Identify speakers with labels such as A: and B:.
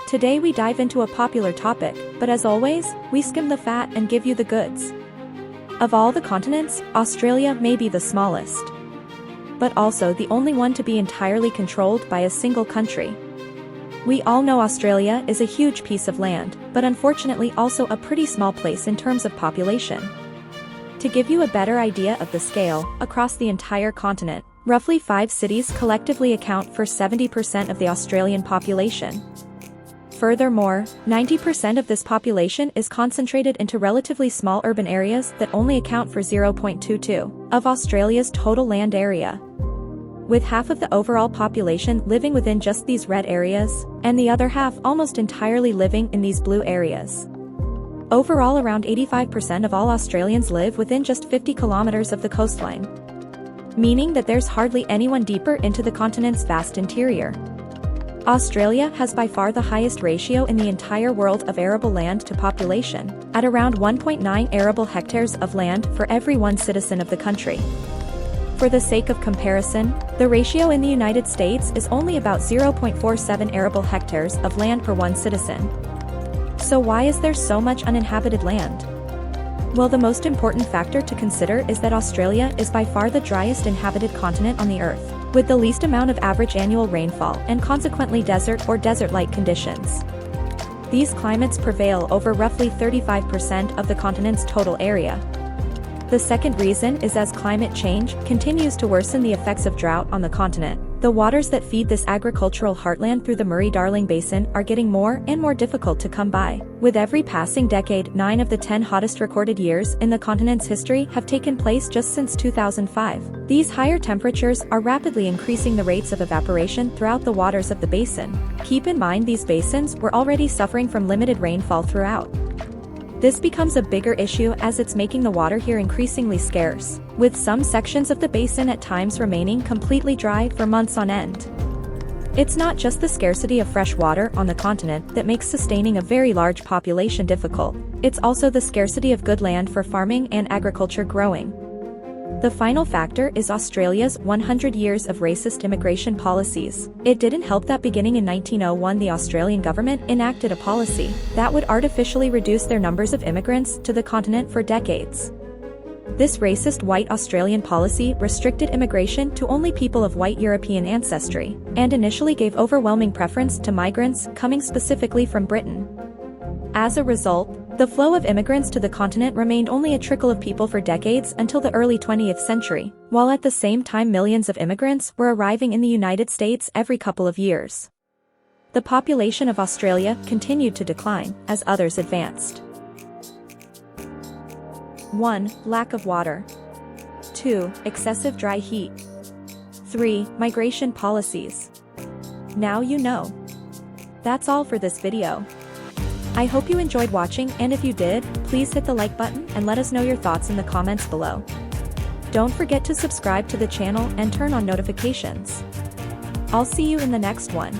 A: Today we dive into a popular topic, but as always, we skim the fat and give you the goods. Of all the continents, Australia may be the smallest, but also the only one to be entirely controlled by a single country. We all know Australia is a huge piece of land, but unfortunately also a pretty small place in terms of population. To give you a better idea of the scale, across the entire continent, roughly 5 cities collectively account for 70% of the Australian population. Furthermore, 90% of this population is concentrated into relatively small urban areas that only account for 0.22% of Australia's total land area. With half of the overall population living within just these red areas, and the other half almost entirely living in these blue areas. Overall, around 85% of all Australians live within just 50 kilometers of the coastline, meaning that there's hardly anyone deeper into the continent's vast interior. Australia has by far the highest ratio in the entire world of arable land to population, at around 1.9 arable hectares of land for every 1 citizen of the country. For the sake of comparison, the ratio in the United States is only about 0.47 arable hectares of land per 1 citizen. So why is there so much uninhabited land? Well, the most important factor to consider is that Australia is by far the driest inhabited continent on the Earth, with the least amount of average annual rainfall and consequently desert or desert-like conditions. These climates prevail over roughly 35% of the continent's total area. The second reason is as climate change continues to worsen the effects of drought on the continent, the waters that feed this agricultural heartland through the Murray-Darling Basin are getting more and more difficult to come by. With every passing decade, 9 of the 10 hottest recorded years in the continent's history have taken place just since 2005. These higher temperatures are rapidly increasing the rates of evaporation throughout the waters of the basin. Keep in mind these basins were already suffering from limited rainfall throughout. This becomes a bigger issue as it's making the water here increasingly scarce, with some sections of the basin at times remaining completely dry for months on end. It's not just the scarcity of fresh water on the continent that makes sustaining a very large population difficult, it's also the scarcity of good land for farming and agriculture growing. The final factor is Australia's 100 years of racist immigration policies. It didn't help that beginning in 1901 the Australian government enacted a policy that would artificially reduce their numbers of immigrants to the continent for decades. This racist white Australian policy restricted immigration to only people of white European ancestry, and initially gave overwhelming preference to migrants coming specifically from Britain. As a result, the flow of immigrants to the continent remained only a trickle of people for decades until the early 20th century, while at the same time millions of immigrants were arriving in the United States every couple of years. The population of Australia continued to decline as others advanced. 1. Lack of water. 2. Excessive dry heat. 3. Migration policies. Now you know. That's all for this video. I hope you enjoyed watching, and if you did, please hit the like button and let us know your thoughts in the comments below. Don't forget to subscribe to the channel and turn on notifications. I'll see you in the next one.